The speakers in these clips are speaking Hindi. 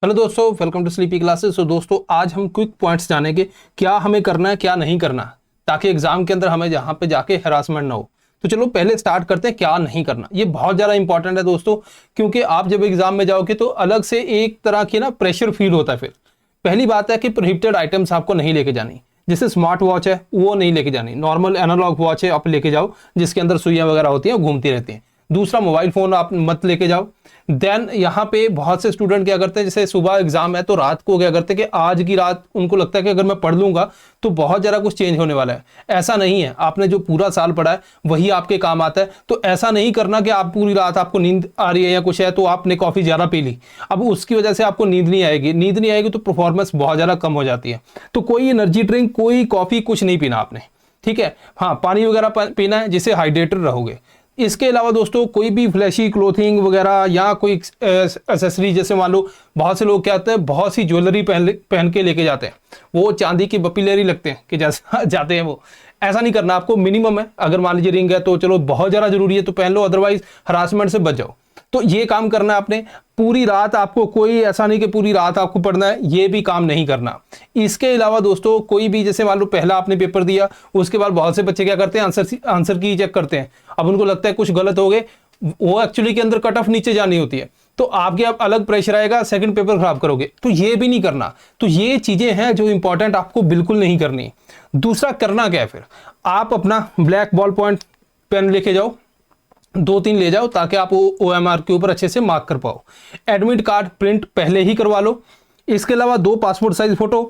हेलो दोस्तों, वेलकम टू स्लीपी क्लासेस। तो दोस्तों आज हम क्विक पॉइंट्स जानेंगे क्या हमें करना है क्या नहीं करना, ताकि एग्जाम के अंदर हमें जहां पे जाके हरासमेंट ना हो। तो चलो पहले स्टार्ट करते हैं क्या नहीं करना। ये बहुत ज़्यादा इंपॉर्टेंट है दोस्तों, क्योंकि आप जब एग्जाम में जाओगे तो अलग से एक तरह की ना प्रेशर फील होता है। फिर पहली बात है कि प्रोहिबिटेड आइटम्स आपको नहीं लेके जानी। जैसे स्मार्ट वॉच है वो नहीं लेके जानी, नॉर्मल एनालॉग वॉच है आप लेके जाओ जिसके अंदर सुइयां वगैरह होती हैं, घूमती रहती हैं। दूसरा, मोबाइल फोन आप मत लेके जाओ। देन यहाँ पे बहुत से स्टूडेंट क्या करते हैं, जैसे सुबह एग्जाम है तो रात को क्या करते हैं कि आज की रात उनको लगता है कि अगर मैं पढ़ लूंगा तो बहुत ज़्यादा कुछ चेंज होने वाला है। ऐसा नहीं है, आपने जो पूरा साल पढ़ा है वही आपके काम आता है। तो ऐसा नहीं करना कि आप पूरी रात आपको नींद आ रही है या कुछ है तो आपने कॉफ़ी ज़्यादा पी ली, अब उसकी वजह से आपको नींद नहीं आएगी। नींद नहीं आएगी तो परफॉर्मेंस बहुत ज़्यादा कम हो जाती है। तो कोई एनर्जी ड्रिंक, कोई कॉफ़ी, कुछ नहीं पीना आपने, ठीक है। हाँ, पानी वगैरह पीना है जिससे हाइड्रेटेड रहोगे। इसके अलावा दोस्तों कोई भी फ्लैशी क्लोथिंग वगैरह या कोई एक्सेसरी, जैसे मान लो बहुत से लोग क्या होते हैं, बहुत सी ज्वेलरी पहन के लेके जाते हैं, वो चांदी की बपीलेरी लगते हैं कि जैसा जाते हैं वो। ऐसा नहीं करना आपको। मिनिमम है, अगर मान लीजिए रिंग है तो चलो बहुत ज़्यादा जरूरी है तो पहन लो, अदरवाइज हरासमेंट से बच जाओ। तो ये काम करना है आपने। पूरी रात आपको, कोई ऐसा नहीं कि पूरी रात आपको पढ़ना है, ये भी काम नहीं करना। इसके अलावा दोस्तों कोई भी, जैसे मान लो पहला आपने पेपर दिया, उसके बाद बहुत से बच्चे क्या करते हैं, आंसर की चेक करते हैं। अब उनको लगता है कुछ गलत हो गए, वो एक्चुअली के अंदर कट ऑफ नीचे जानी होती है, तो आपके अब अलग प्रेशर आएगा, सेकंड पेपर खराब करोगे। तो ये भी नहीं करना। तो ये चीजें हैं जो इंपॉर्टेंट आपको बिल्कुल नहीं करनी। दूसरा करना क्या है, फिर आप अपना ब्लैक बॉल पॉइंट पेन लेके जाओ, 2-3 ले जाओ, ताकि आप OMR के ऊपर अच्छे से मार्क कर पाओ। एडमिट कार्ड प्रिंट पहले ही करवा लो। इसके अलावा 2 पासपोर्ट साइज फोटो,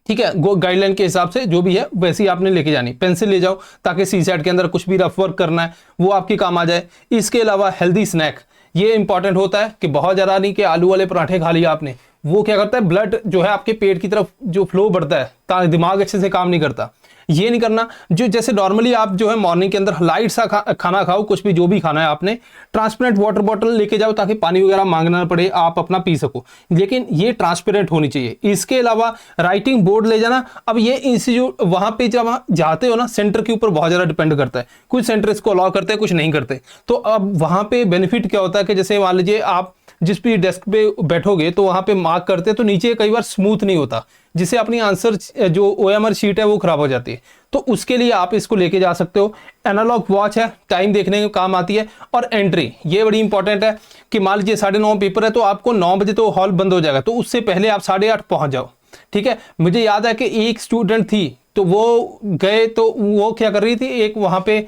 ठीक है, गाइडलाइन के हिसाब से जो भी है वैसे ही आपने लेके जानी। पेंसिल ले जाओ ताकि CSAT के अंदर कुछ भी रफ वर्क करना है वो आपके काम आ जाए। इसके अलावा हेल्दी स्नैक, ये इंपॉर्टेंट होता है कि बहुत ज़्यादा नहीं कि आलू वाले पराठे खा लिया आपने, वो क्या करता है, ब्लड जो है आपके पेट की तरफ जो फ्लो बढ़ता है, दिमाग अच्छे से काम नहीं करता। ये नहीं करना। जो जैसे नॉर्मली आप जो है मॉर्निंग के अंदर लाइट सा खाना खाओ, कुछ भी जो भी खाना है आपने, ट्रांसपेरेंट वाटर बॉटल लेके जाओ ताकि पानी वगैरह मांगना ना पड़े, आप अपना पी सको, लेकिन ये ट्रांसपेरेंट होनी चाहिए। इसके अलावा राइटिंग बोर्ड ले जाना। अब ये इंस्टीट्यूट वहां पे जब जाते हो ना, सेंटर के ऊपर बहुत ज्यादा डिपेंड करता है। कुछ सेंटर इसको अलाउ करते हैं, कुछ नहीं करते। तो अब वहां पे बेनिफिट क्या होता है कि जैसे मान लीजिए आप जिस भी डेस्क पे बैठोगे तो वहां पे मार्क करते हैं तो नीचे कई बार स्मूथ नहीं होता, जिससे अपनी आंसर जो OMR शीट है वो खराब हो जाती है। तो उसके लिए आप इसको लेके जा सकते हो। एनालॉग वॉच है, टाइम देखने के काम आती है। और एंट्री, ये बड़ी इंपॉर्टेंट है कि मान लीजिए 9:30 पेपर है तो आपको 9 बजे तो हॉल बंद हो जाएगा, तो उससे पहले आप 8:30 पहुंच जाओ, ठीक है। मुझे याद है कि एक स्टूडेंट थी तो वो गए तो वो क्या कर रही थी, एक वहां पे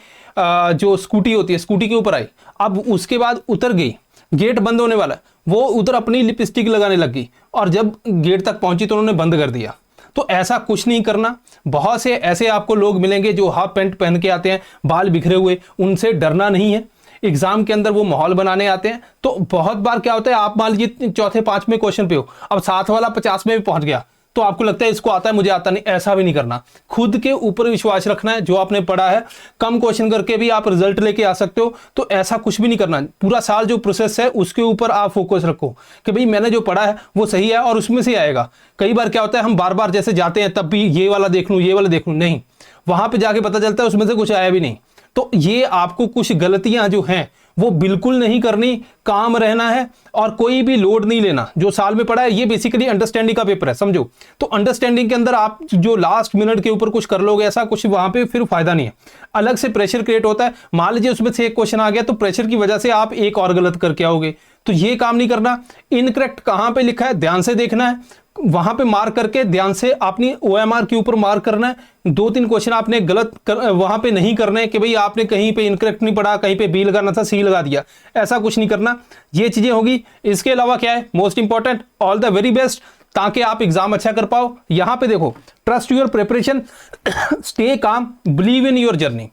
जो स्कूटी होती है, स्कूटी के ऊपर आई, अब उसके बाद उतर गई, गेट बंद होने वाला है, वो उधर अपनी लिपस्टिक लगाने लग गई और जब गेट तक पहुंची तो उन्होंने बंद कर दिया। तो ऐसा कुछ नहीं करना। बहुत से ऐसे आपको लोग मिलेंगे जो हाफ पैंट पहन के आते हैं, बाल बिखरे हुए, उनसे डरना नहीं है। एग्जाम के अंदर वो माहौल बनाने आते हैं। तो बहुत बार क्या होता है, आप मान लीजिए चौथे 5वें क्वेश्चन पे हो, अब साथ वाला 50 में भी पहुंच गया तो आपको लगता है इसको आता है मुझे आता नहीं। ऐसा भी नहीं करना। खुद के ऊपर विश्वास रखना है, जो आपने पढ़ा है। कम क्वेश्चन करके भी आप रिजल्ट लेके आ सकते हो। तो ऐसा कुछ भी नहीं करना। पूरा साल जो प्रोसेस है उसके ऊपर आप फोकस रखो कि भाई मैंने जो पढ़ा है वो सही है और उसमें से आएगा। कई बार क्या होता है, हम बार बार जैसे जाते हैं तब भी ये वाला देख लूं, ये वाला देख लूं, नहीं, वहां पर जाके पता चलता है उसमें से कुछ आया भी नहीं। तो ये आपको कुछ गलतियां जो हैं वो बिल्कुल नहीं करनी, काम रहना है और कोई भी लोड नहीं लेना। जो साल में पढ़ा है ये बेसिकली अंडरस्टैंडिंग का पेपर है, समझो। तो अंडरस्टैंडिंग के अंदर आप जो लास्ट मिनट के ऊपर कुछ कर लोगे, ऐसा कुछ वहां पे फिर फायदा नहीं है। अलग से प्रेशर क्रिएट होता है। मान लीजिए उसमें से एक क्वेश्चन आ गया तो प्रेशर की वजह से आप एक और गलत करके आओगे, तो ये काम नहीं करना। इनकरेक्ट कहां पे लिखा है ध्यान से देखना है, वहां पे मार्क करके ध्यान से अपनी OMR के ऊपर मार्क करना है। 2-3 क्वेश्चन आपने गलत वहां पे नहीं करने कि भाई आपने कहीं पे इनकरेक्ट नहीं पढ़ा, कहीं पे B लगाना था C लगा दिया, ऐसा कुछ नहीं करना। ये चीजें होगी। इसके अलावा क्या है, most important, all the very best, ताकि आप एग्जाम अच्छा कर पाओ। यहां पे देखो, trust your preparation, stay calm, believe in your journey,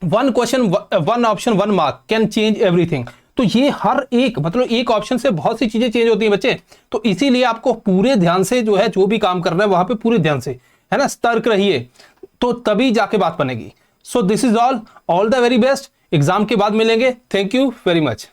1 question 1 option 1 mark can change everything. तो ये हर एक, मतलब एक ऑप्शन से बहुत सी चीजें चेंज होती हैं बच्चे। तो इसीलिए आपको पूरे ध्यान से जो है, जो भी काम करना है वहां पे पूरे ध्यान से, है ना, सतर्क रहिए, तो तभी जाके बात बनेगी। So this is all the very best. Exam के बाद मिलेंगे। Thank you very much.